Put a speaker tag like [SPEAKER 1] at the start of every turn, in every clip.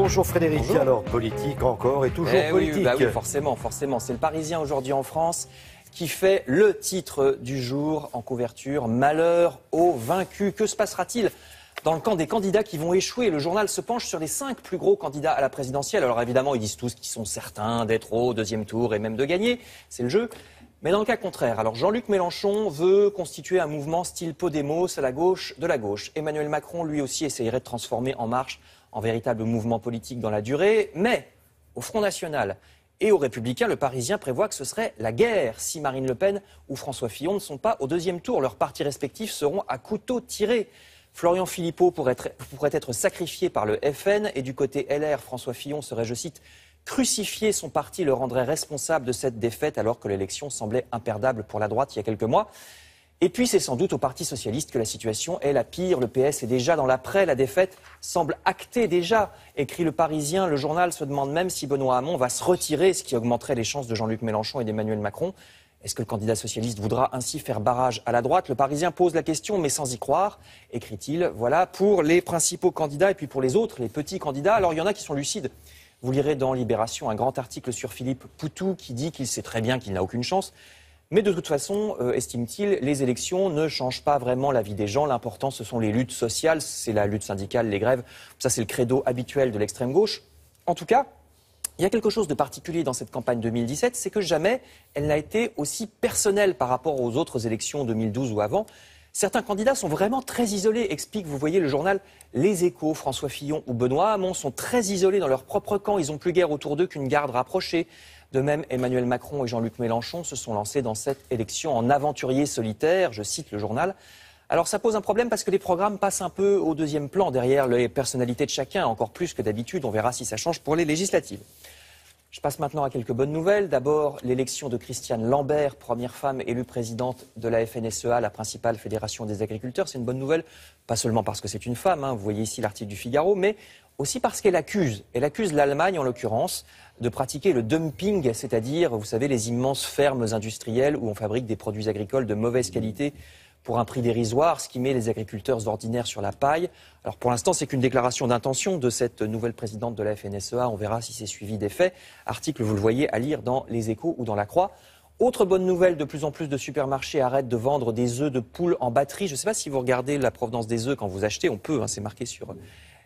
[SPEAKER 1] Bonjour Frédéric,
[SPEAKER 2] Bonjour.
[SPEAKER 1] alors politique encore et toujours politique.
[SPEAKER 2] Oui, forcément. C'est le Parisien aujourd'hui en France qui fait le titre du jour en couverture. Malheur aux vaincus. Que se passera-t-il dans le camp des candidats qui vont échouer? Le journal se penche sur les 5 plus gros candidats à la présidentielle. Alors évidemment, ils disent tous qu'ils sont certains d'être au deuxième tour et même de gagner. C'est le jeu. Mais dans le cas contraire, alors Jean-Luc Mélenchon veut constituer un mouvement style Podemos à la gauche de la gauche. Emmanuel Macron, lui aussi, essayerait de transformer En Marche en véritable mouvement politique dans la durée. Mais au Front National et aux Républicains, le Parisien prévoit que ce serait la guerre si Marine Le Pen ou François Fillon ne sont pas au deuxième tour. Leurs partis respectifs seront à couteau tiré. Florian Philippot pourrait être sacrifié par le FN et du côté LR, François Fillon serait, je cite, crucifier son parti le rendrait responsable de cette défaite alors que l'élection semblait imperdable pour la droite il y a quelques mois. Et puis c'est sans doute au Parti socialiste que la situation est la pire. Le PS est déjà dans l'après, la défaite semble actée déjà. Écrit le Parisien, le journal se demande même si Benoît Hamon va se retirer, ce qui augmenterait les chances de Jean-Luc Mélenchon et d'Emmanuel Macron. Est-ce que le candidat socialiste voudra ainsi faire barrage à la droite? Le Parisien pose la question, mais sans y croire, écrit-il. Voilà pour les principaux candidats et puis pour les autres, les petits candidats. Alors il y en a qui sont lucides. Vous lirez dans Libération un grand article sur Philippe Poutou qui dit qu'il sait très bien qu'il n'a aucune chance. Mais de toute façon, estime-t-il, les élections ne changent pas vraiment la vie des gens. L'important, ce sont les luttes sociales, c'est la lutte syndicale, les grèves. Ça, c'est le credo habituel de l'extrême gauche. En tout cas, il y a quelque chose de particulier dans cette campagne 2017, c'est que jamais elle n'a été aussi personnelle par rapport aux autres élections 2012 ou avant. Certains candidats sont vraiment très isolés, explique, vous voyez, le journal Les Échos. François Fillon ou Benoît Hamon sont très isolés dans leur propre camp. Ils n'ont plus guère autour d'eux qu'une garde rapprochée. De même, Emmanuel Macron et Jean-Luc Mélenchon se sont lancés dans cette élection en aventuriers solitaires, je cite le journal. Alors ça pose un problème parce que les programmes passent un peu au deuxième plan derrière les personnalités de chacun, encore plus que d'habitude. On verra si ça change pour les législatives. Je passe maintenant à quelques bonnes nouvelles. D'abord, l'élection de Christiane Lambert, première femme élue présidente de la FNSEA, la principale fédération des agriculteurs. C'est une bonne nouvelle, pas seulement parce que c'est une femme, vous voyez ici l'article du Figaro, mais aussi parce qu'elle accuse l'Allemagne en l'occurrence, de pratiquer le dumping, c'est-à-dire, vous savez, les immenses fermes industrielles où on fabrique des produits agricoles de mauvaise qualité pour un prix dérisoire, ce qui met les agriculteurs ordinaires sur la paille. Alors pour l'instant, c'est qu'une déclaration d'intention de cette nouvelle présidente de la FNSEA. On verra si c'est suivi des faits. Article, vous le voyez, à lire dans Les Échos ou dans La Croix. Autre bonne nouvelle, de plus en plus de supermarchés arrêtent de vendre des œufs de poule en batterie. Je ne sais pas si vous regardez la provenance des œufs quand vous achetez. On peut, c'est marqué sur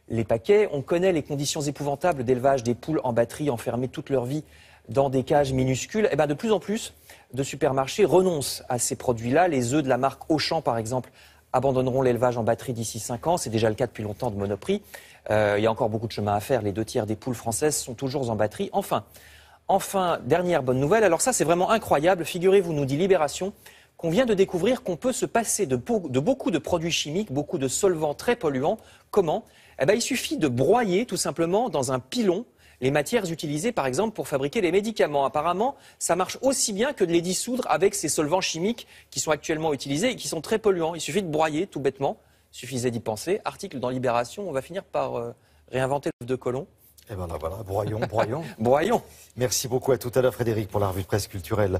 [SPEAKER 2] les paquets. On connaît les conditions épouvantables d'élevage des poules en batterie enfermées toute leur vie dans des cages minuscules. Et bien de plus en plus de supermarchés renoncent à ces produits-là. Les œufs de la marque Auchan, par exemple, abandonneront l'élevage en batterie d'ici 5 ans. C'est déjà le cas depuis longtemps de Monoprix. Il y a encore beaucoup de chemin à faire. Les 2 tiers des poules françaises sont toujours en batterie. Enfin, dernière bonne nouvelle. Alors ça, c'est vraiment incroyable. Figurez-vous, nous dit Libération, qu'on vient de découvrir qu'on peut se passer de beaucoup de produits chimiques, beaucoup de solvants très polluants. Comment? Il suffit de broyer tout simplement dans un pilon les matières utilisées, par exemple, pour fabriquer les médicaments. Apparemment, ça marche aussi bien que de les dissoudre avec ces solvants chimiques qui sont actuellement utilisés et qui sont très polluants. Il suffit de broyer, tout bêtement. Il suffisait d'y penser. Article dans Libération, on va finir par réinventer l'œuf de Colomb.
[SPEAKER 1] Et ben voilà, broyons.
[SPEAKER 2] Broyons.
[SPEAKER 1] Merci beaucoup, à tout à l'heure Frédéric pour la revue de presse culturelle.